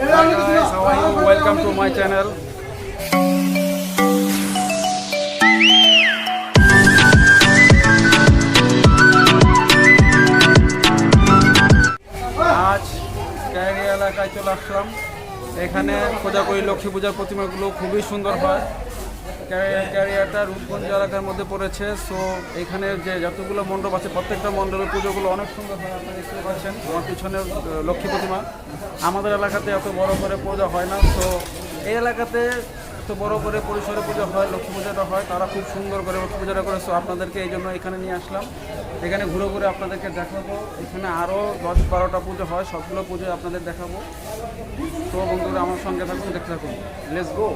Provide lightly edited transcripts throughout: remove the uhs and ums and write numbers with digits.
Hi guys, how are you? Welcome to my channel. আজ carry এলাকায় চলে আসলাম। এখানে খোঁজাখুঁজি লক্ষ্মী পূজার প্রতিমাগুলো খুবই সুন্দর হয়। ক্যারিয়ারটা রূপগঞ্জ এলাকার মধ্যে পড়েছে। সো এখানে যে যতগুলো মণ্ডপ আছে প্রত্যেকটা মণ্ডপের পুজোগুলো অনেক সুন্দর হয়। আপনারা দেখতে পাচ্ছেন আমার পিছনে লক্ষ্মী প্রতিমা। আমাদের এলাকাতে এত বড় করে পূজা হয় না। তো এই এলাকাতে এত বড় করে পরিসরে পুজো হয়, লক্ষ্মী পূজাটা হয়, তারা খুব সুন্দর করে লক্ষ্মী পূজাটা করে। সো আপনাদেরকে এই জন্য এখানে নিয়ে আসলাম। এখানে ঘুরে ঘুরে আপনাদেরকে দেখাবো। এখানে আরও 10-12টা পুজো হয়, সবগুলো পুজো আপনাদের দেখাবো। তো বন্ধুরা আমার সঙ্গে থাকুন, দেখতে থাকুন। Let's go.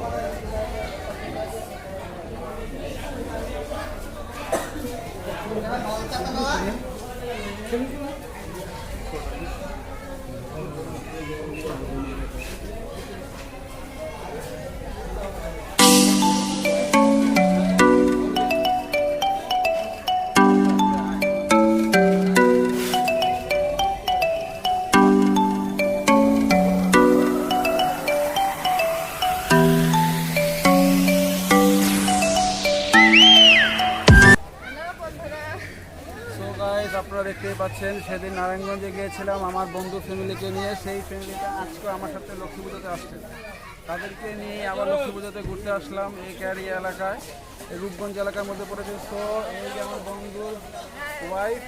আপনারা দেখতেই পাচ্ছেন সেদিন নারায়ণগঞ্জে গিয়েছিলাম আমার বন্ধু ফ্যামিলিকে নিয়ে। সেই ফ্যামিলিটা আজকে আমার সাথে লক্ষ্মী পুজোতে আসছে। তাদেরকে নিয়ে আবার লক্ষ্মী পুজোতে ঘুরতে আসলাম এই ক্যারি এলাকায়, এই রূপগঞ্জ এলাকার মধ্যে পড়েছে। তো এই যে আমার বন্ধুর ওয়াইফ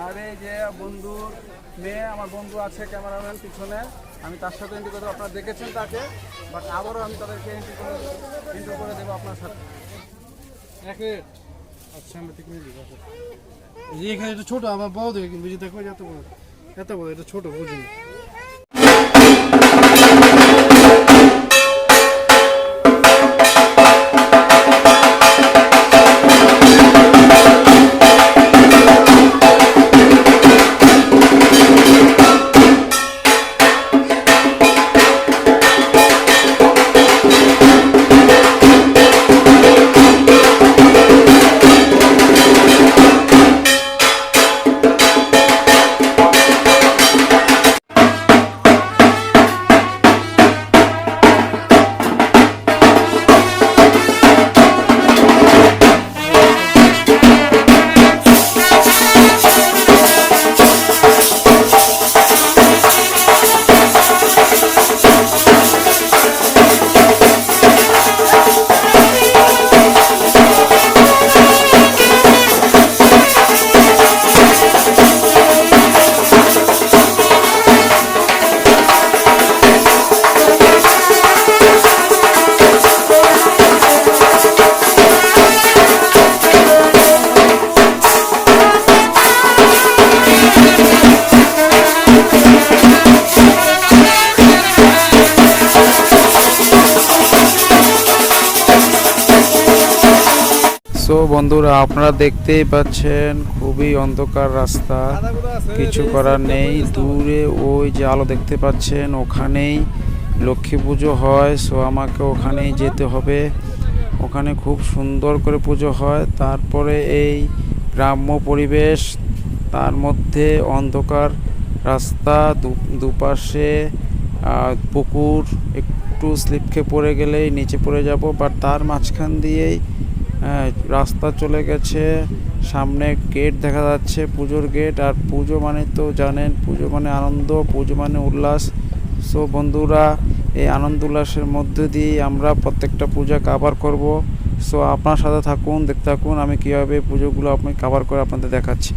আর এই যে বন্ধুর মেয়ে, আমার বন্ধু আছে ক্যামেরাম্যান পিছনে, আমি তার সাথে এন্ট্রি করতে, আপনারা দেখেছেন তাকে, বাট আবারও আমি তাদেরকে এন্ট্রি করে দেবো আপনার সাথে। আচ্ছা আমরা ঠিক নিয়ে দিব। এখানে এটা ছোট, আবার বড় দেখে কিন্তু বুঝি দেখো এত বড় এটা ছোট বুঝি। সো বন্ধুরা আপনারা দেখতেই পাচ্ছেন খুবই অন্ধকার রাস্তা, কিছু করার নেই। দূরে ওই যে আলো দেখতে পাচ্ছেন ওখানেই লক্ষ্মী পুজো হয়। সো আমাকে ওখানেই যেতে হবে। ওখানে খুব সুন্দর করে পুজো হয়। তারপরে এই গ্রাম্য পরিবেশ, তার মধ্যে অন্ধকার রাস্তা, দুপাশে পুকুর, একটু স্লিপ খেয়ে পড়ে গেলেই নিচে পড়ে যাব। বাট তার মাঝখান দিয়েই রাস্তা চলে গেছে, সামনে গেট দেখা যাচ্ছে, পুজোর গেট। আর পুজো মানে তো জানেন, পুজো মানে আনন্দ, পুজো মানে উল্লাস। সো বন্ধুরা এই আনন্দ উল্লাসের মধ্যে দিয়ে আমরা প্রত্যেকটা পূজা কাভার করব। সো আপনার সাথে থাকুন, দেখতে থাকুন আমি কীভাবে পুজোগুলো আপনি কাভার করে আপনাদের দেখাচ্ছি।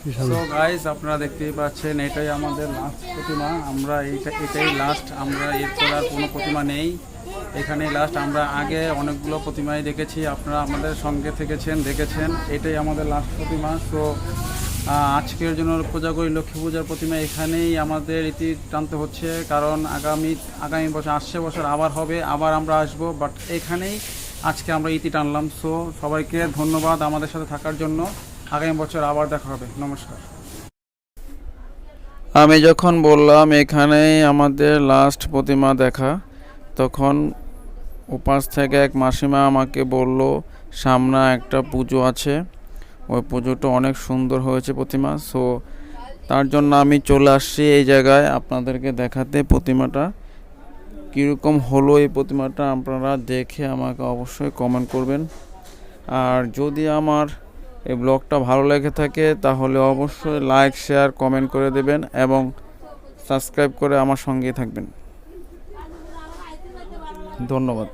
বিশাল। সো গাইস আপনারা দেখতেই পাচ্ছেন এটাই আমাদের লাস্ট প্রতিমা। আমরা এটাই লাস্ট, আমরা এরপর আর কোনো প্রতিমা নেই, এখানেই লাস্ট। আমরা আগে অনেকগুলো প্রতিমাই দেখেছি, আপনারা আমাদের সঙ্গে দেখেছেন এটাই আমাদের লাস্ট প্রতিমা। সো আজকের জন্য কোজাগরী লক্ষ্মী পূজার প্রতিমা এখানেই আমাদের ইতি টানতে হচ্ছে, কারণ আগামী বছর আসছে বছর আবার হবে, আবার আমরা আসবো, বাট এখানেই আজকে আমরা ইতি টানলাম। সো সবাইকে ধন্যবাদ আমাদের সাথে থাকার জন্য, আগামী বছর আবার দেখা হবে, নমস্কার। আমি যখন বললাম এখানেই আমাদের লাস্ট প্রতিমা দেখা, তখন উপাস থেকে এক মাসিমা আমাকে বলল সামনে একটা পুজো আছে, ওই পুজোটা অনেক সুন্দর হয়েছে প্রতিমা। সো তার জন্য আমি চলে আসছি এই জায়গায় আপনাদেরকে দেখাতে প্রতিমাটা কীরকম হলো। এই প্রতিমাটা আপনারা দেখে আমাকে অবশ্যই কমেন্ট করবেন, আর যদি আমার এই ব্লগটা ভালো লেগে থাকে তাহলে অবশ্যই লাইক শেয়ার কমেন্ট করে দেবেন এবং সাবস্ক্রাইব করে আমার সঙ্গেই থাকবেন। ধন্যবাদ।